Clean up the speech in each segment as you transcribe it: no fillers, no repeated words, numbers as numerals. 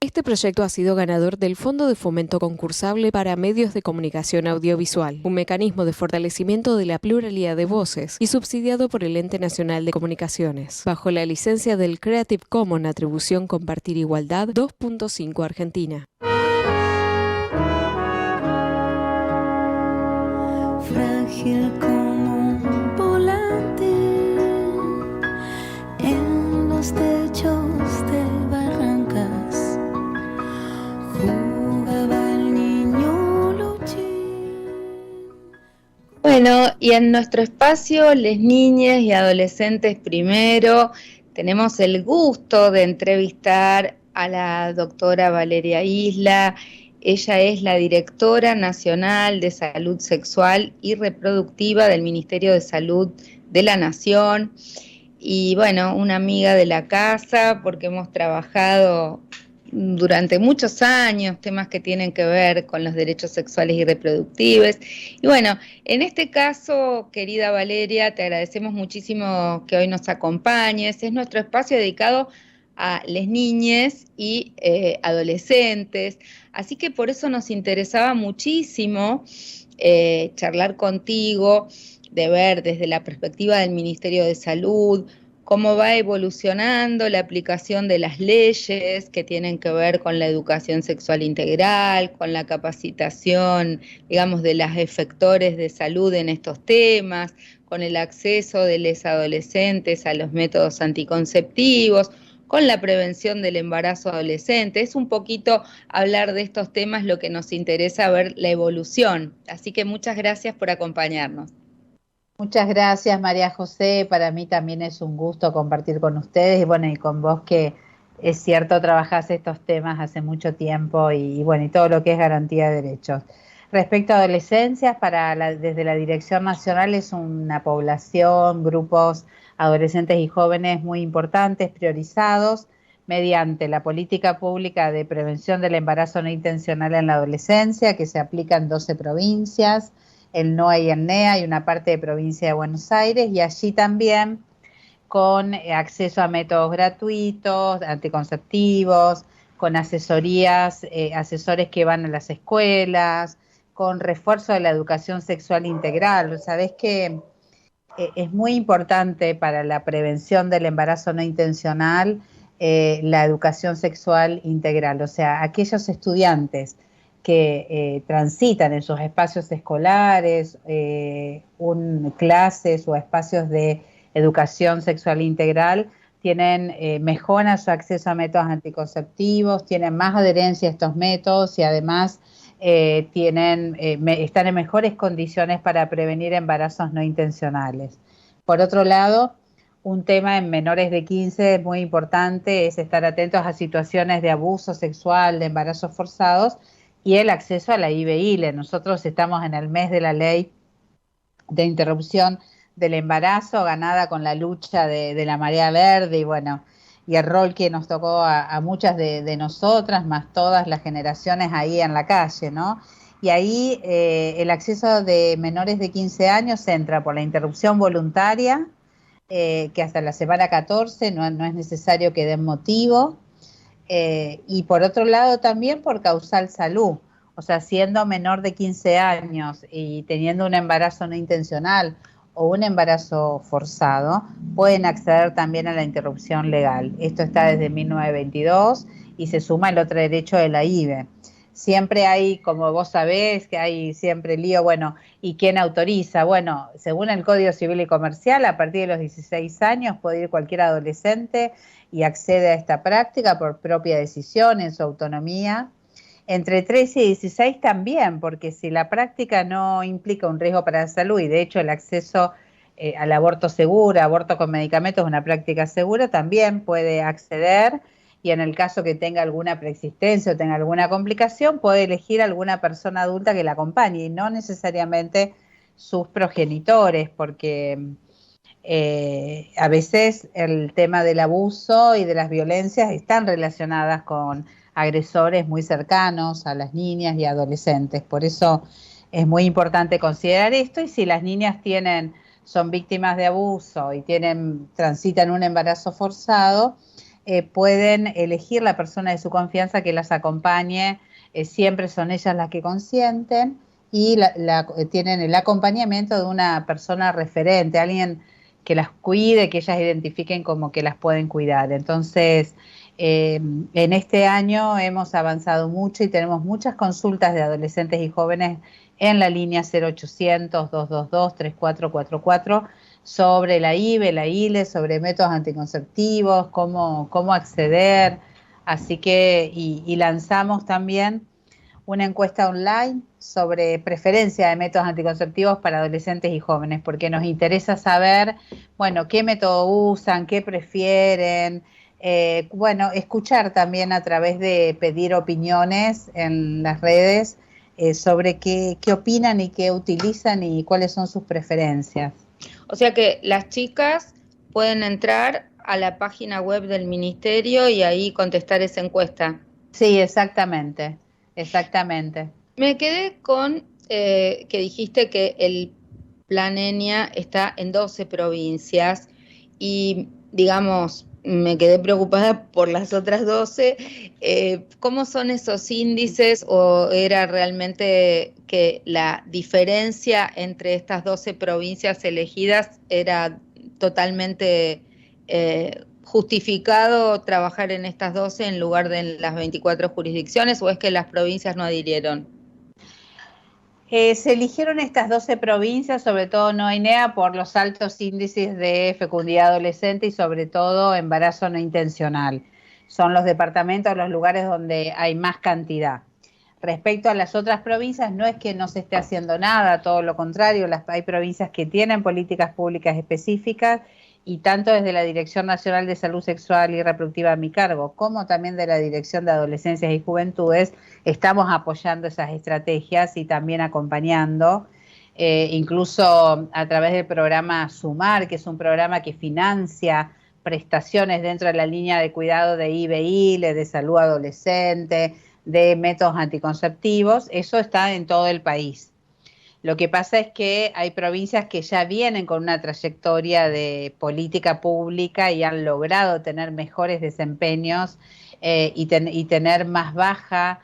Este proyecto ha sido ganador del Fondo de Fomento Concursable para Medios de Comunicación Audiovisual, un mecanismo de fortalecimiento de la pluralidad de voces y subsidiado por el Ente Nacional de Comunicaciones, bajo la licencia del Creative Commons Atribución Compartir Igualdad 2.5 Argentina. Frágil como un volante en los techos de barrancas, jugaba el niño Luchín. Bueno, y en nuestro espacio, les niñas y adolescentes primero, tenemos el gusto de entrevistar a la doctora Valeria Isla. Ella es la directora nacional de Salud Sexual y Reproductiva del Ministerio de Salud de la Nación. Y bueno, una amiga de la casa, porque hemos trabajado durante muchos años temas que tienen que ver con los derechos sexuales y reproductivos. Y bueno, en este caso, querida Valeria, te agradecemos muchísimo que hoy nos acompañes. Es nuestro espacio dedicado a las niñas y adolescentes, así que por eso nos interesaba muchísimo charlar contigo, de ver desde la perspectiva del Ministerio de Salud, cómo va evolucionando la aplicación de las leyes que tienen que ver con la educación sexual integral, con la capacitación, digamos, de los efectores de salud en estos temas, con el acceso de los adolescentes a los métodos anticonceptivos, con la prevención del embarazo adolescente. Es un poquito hablar de estos temas lo que nos interesa, ver la evolución. Así que muchas gracias por acompañarnos. Muchas gracias, María José. Para mí también es un gusto compartir con ustedes y bueno, y con vos, que es cierto, trabajás estos temas hace mucho tiempo y bueno, y todo lo que es garantía de derechos. Respecto a adolescencias, desde la Dirección Nacional es una población, grupos adolescentes y jóvenes muy importantes, priorizados mediante la política pública de prevención del embarazo no intencional en la adolescencia, que se aplica en 12 provincias, el NOA y el NEA y una parte de provincia de Buenos Aires, y allí también con acceso a métodos gratuitos, anticonceptivos, con asesorías, asesores que van a las escuelas, con refuerzo de la educación sexual integral. Sabés que es muy importante para la prevención del embarazo no intencional la educación sexual integral, o sea, aquellos estudiantes que transitan en sus espacios escolares, clases o espacios de educación sexual integral, mejoran su acceso a métodos anticonceptivos, tienen más adherencia a estos métodos y además están en mejores condiciones para prevenir embarazos no intencionales. Por otro lado, un tema en menores de 15 muy importante es estar atentos a situaciones de abuso sexual, de embarazos forzados, y el acceso a la IBE-ILE. Nosotros estamos en el mes de la ley de interrupción del embarazo, ganada con la lucha de la marea verde y bueno, y el rol que nos tocó a muchas de nosotras, más todas las generaciones ahí en la calle, ¿no? Y ahí el acceso de menores de 15 años entra por la interrupción voluntaria, que hasta la semana 14 no es necesario que den motivo, y por otro lado también por causal salud, o sea, siendo menor de 15 años y teniendo un embarazo no intencional o un embarazo forzado, pueden acceder también a la interrupción legal. Esto está desde 1922 y se suma el otro derecho de la IBE. Siempre hay, como vos sabés, que hay siempre lío, bueno, ¿y quién autoriza? Bueno, según el Código Civil y Comercial, a partir de los 16 años puede ir cualquier adolescente y accede a esta práctica por propia decisión, en su autonomía. Entre 13 y 16 también, porque si la práctica no implica un riesgo para la salud, y de hecho el acceso al aborto seguro, aborto con medicamentos es una práctica segura, también puede acceder, y en el caso que tenga alguna preexistencia o tenga alguna complicación, puede elegir alguna persona adulta que la acompañe, y no necesariamente sus progenitores, porque a veces el tema del abuso y de las violencias están relacionadas con agresores muy cercanos a las niñas y adolescentes. Por eso es muy importante considerar esto, y si las niñas son víctimas de abuso y transitan un embarazo forzado, pueden elegir la persona de su confianza que las acompañe, siempre son ellas las que consienten y tienen el acompañamiento de una persona referente, alguien que las cuide, que ellas identifiquen como que las pueden cuidar. Entonces, en este año hemos avanzado mucho y tenemos muchas consultas de adolescentes y jóvenes en la línea 0800-222-3444 sobre la IVE, la ILE, sobre métodos anticonceptivos, cómo acceder. Así que, y lanzamos también una encuesta online sobre preferencia de métodos anticonceptivos para adolescentes y jóvenes, porque nos interesa saber, bueno, qué método usan, qué prefieren, bueno, escuchar también a través de pedir opiniones en las redes sobre qué opinan y qué utilizan y cuáles son sus preferencias. O sea que las chicas pueden entrar a la página web del ministerio y ahí contestar esa encuesta. Sí, exactamente. Exactamente. Me quedé con que dijiste que el Plan ENIA está en 12 provincias y, digamos, me quedé preocupada por las otras 12. ¿Cómo son esos índices o era realmente que la diferencia entre estas 12 provincias elegidas era totalmente justificado trabajar en estas 12 en lugar de en las 24 jurisdicciones o es que las provincias no adhirieron? Se eligieron estas 12 provincias, sobre todo Noinea, por los altos índices de fecundidad adolescente y sobre todo embarazo no intencional. Son los departamentos, los lugares donde hay más cantidad. Respecto a las otras provincias, no es que no se esté haciendo nada, todo lo contrario, hay provincias que tienen políticas públicas específicas y tanto desde la Dirección Nacional de Salud Sexual y Reproductiva a mi cargo, como también de la Dirección de Adolescencias y Juventudes, estamos apoyando esas estrategias y también acompañando, incluso a través del programa Sumar, que es un programa que financia prestaciones dentro de la línea de cuidado de IVE-ILE, de salud adolescente, de métodos anticonceptivos. Eso está en todo el país. Lo que pasa es que hay provincias que ya vienen con una trayectoria de política pública y han logrado tener mejores desempeños y tener más baja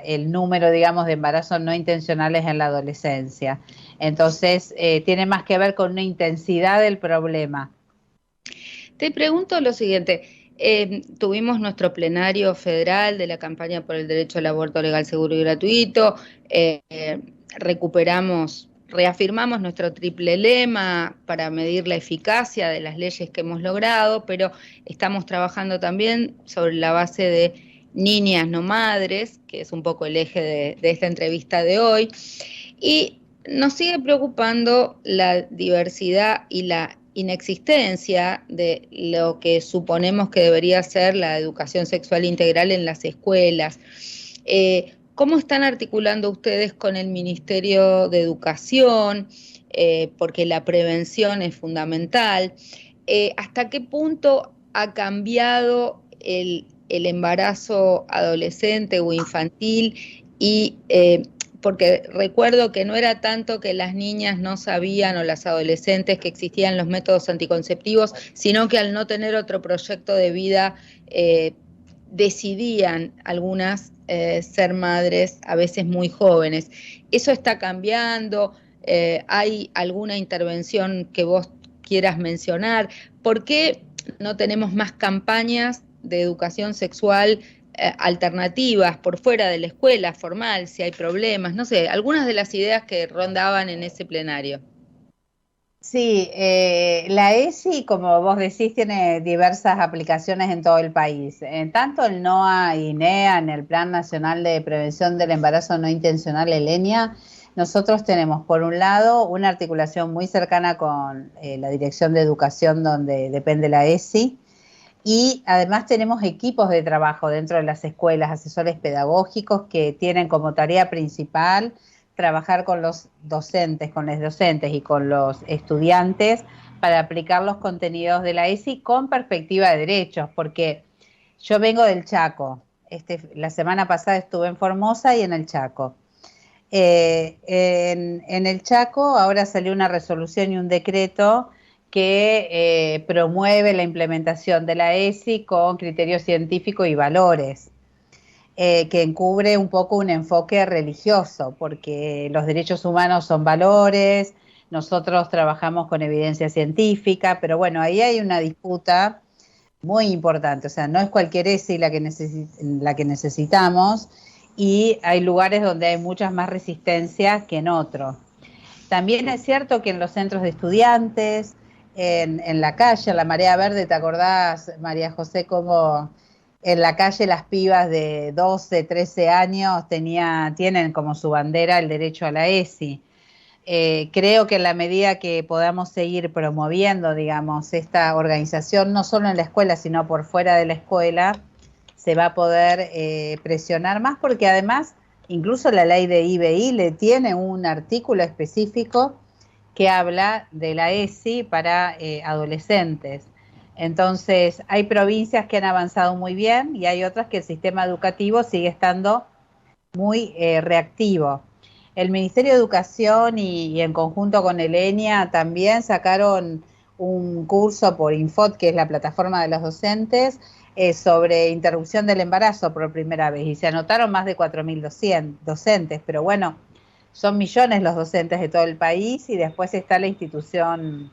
el número, digamos, de embarazos no intencionales en la adolescencia. Entonces, tiene más que ver con una intensidad del problema. Te pregunto lo siguiente. Tuvimos nuestro plenario federal de la campaña por el derecho al aborto legal, seguro y gratuito. Reafirmamos nuestro triple lema para medir la eficacia de las leyes que hemos logrado, pero estamos trabajando también sobre la base de niñas no madres, que es un poco el eje de esta entrevista de hoy, y nos sigue preocupando la diversidad y la inexistencia de lo que suponemos que debería ser la educación sexual integral en las escuelas. ¿Cómo están articulando ustedes con el Ministerio de Educación? Porque la prevención es fundamental. ¿Hasta qué punto ha cambiado el embarazo adolescente o infantil? Y porque recuerdo que no era tanto que las niñas no sabían o las adolescentes que existían los métodos anticonceptivos, sino que al no tener otro proyecto de vida decidían algunas ser madres a veces muy jóvenes. ¿Eso está cambiando? ¿Hay alguna intervención que vos quieras mencionar? ¿Por qué no tenemos más campañas de educación sexual alternativas por fuera de la escuela formal, si hay problemas? No sé, algunas de las ideas que rondaban en ese plenario. Sí, la ESI, como vos decís, tiene diversas aplicaciones en todo el país. Tanto el NOA y NEA, en el Plan Nacional de Prevención del Embarazo No Intencional, el ENIA, nosotros tenemos, por un lado, una articulación muy cercana con la Dirección de Educación, donde depende la ESI, y además tenemos equipos de trabajo dentro de las escuelas, asesores pedagógicos que tienen como tarea principal trabajar con los docentes, y con los estudiantes para aplicar los contenidos de la ESI con perspectiva de derechos, porque yo vengo del Chaco, la semana pasada estuve en Formosa y en el Chaco. En el Chaco ahora salió una resolución y un decreto que promueve la implementación de la ESI con criterios científicos y valores, que encubre un poco un enfoque religioso, porque los derechos humanos son valores, nosotros trabajamos con evidencia científica, pero bueno, ahí hay una disputa muy importante, o sea, no es cualquier ESI la que necesitamos, y hay lugares donde hay muchas más resistencias que en otros. También es cierto que en los centros de estudiantes, en la calle, en la Marea Verde, ¿te acordás, María José, cómo en la calle las pibas de 12, 13 años tienen como su bandera el derecho a la ESI? Creo que en la medida que podamos seguir promoviendo, digamos, esta organización, no solo en la escuela, sino por fuera de la escuela, se va a poder presionar más, porque además incluso la ley de IBI le tiene un artículo específico que habla de la ESI para adolescentes. Entonces, hay provincias que han avanzado muy bien y hay otras que el sistema educativo sigue estando muy reactivo. El Ministerio de Educación y en conjunto con el ENIA también sacaron un curso por Infot, que es la plataforma de los docentes, sobre interrupción del embarazo por primera vez, y se anotaron más de 4.200 docentes, pero bueno, son millones los docentes de todo el país, y después está la institución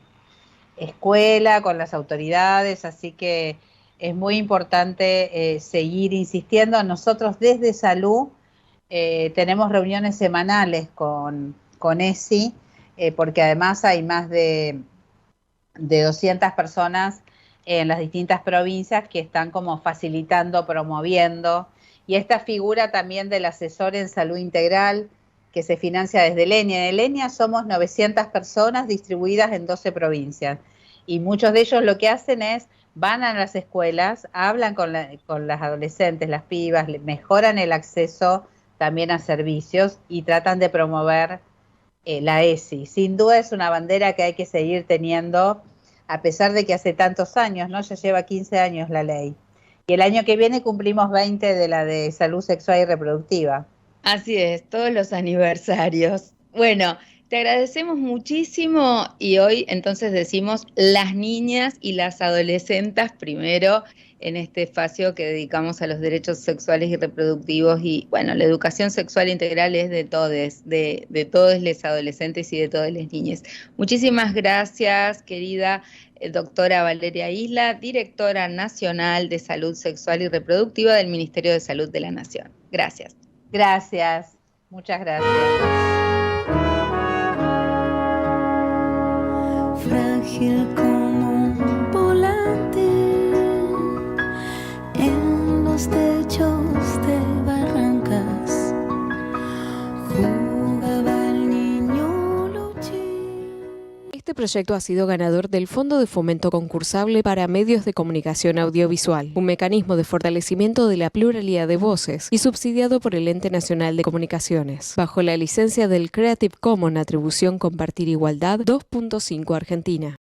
escuela con las autoridades, así que es muy importante seguir insistiendo. Nosotros desde Salud tenemos reuniones semanales con ESI, porque además hay más de 200 personas en las distintas provincias que están como facilitando, promoviendo, y esta figura también del asesor en salud integral que se financia desde el ENIA. En el ENIA somos 900 personas distribuidas en 12 provincias, y muchos de ellos lo que hacen es, van a las escuelas, hablan con las adolescentes, las pibas, mejoran el acceso también a servicios y tratan de promover la ESI. Sin duda es una bandera que hay que seguir teniendo, a pesar de que hace tantos años, ¿no? Ya lleva 15 años la ley. Y el año que viene cumplimos 20 de la de salud sexual y reproductiva. Así es, todos los aniversarios. Bueno, te agradecemos muchísimo, y hoy entonces decimos las niñas y las adolescentes primero en este espacio que dedicamos a los derechos sexuales y reproductivos, y bueno, la educación sexual integral es de todos los adolescentes y de todas las niñas. Muchísimas gracias, querida doctora Valeria Isla, directora nacional de Salud Sexual y Reproductiva del Ministerio de Salud de la Nación. Gracias. Gracias, muchas gracias. Frágil como un volante en los techos de barrancas, jugaba el niño Luchín. Este proyecto ha sido ganador del Fondo de Fomento Concursable para Medios de Comunicación Audiovisual, un mecanismo de fortalecimiento de la pluralidad de voces, y subsidiado por el Ente Nacional de Comunicaciones, bajo la licencia del Creative Commons Atribución Compartir Igualdad 2.5 Argentina.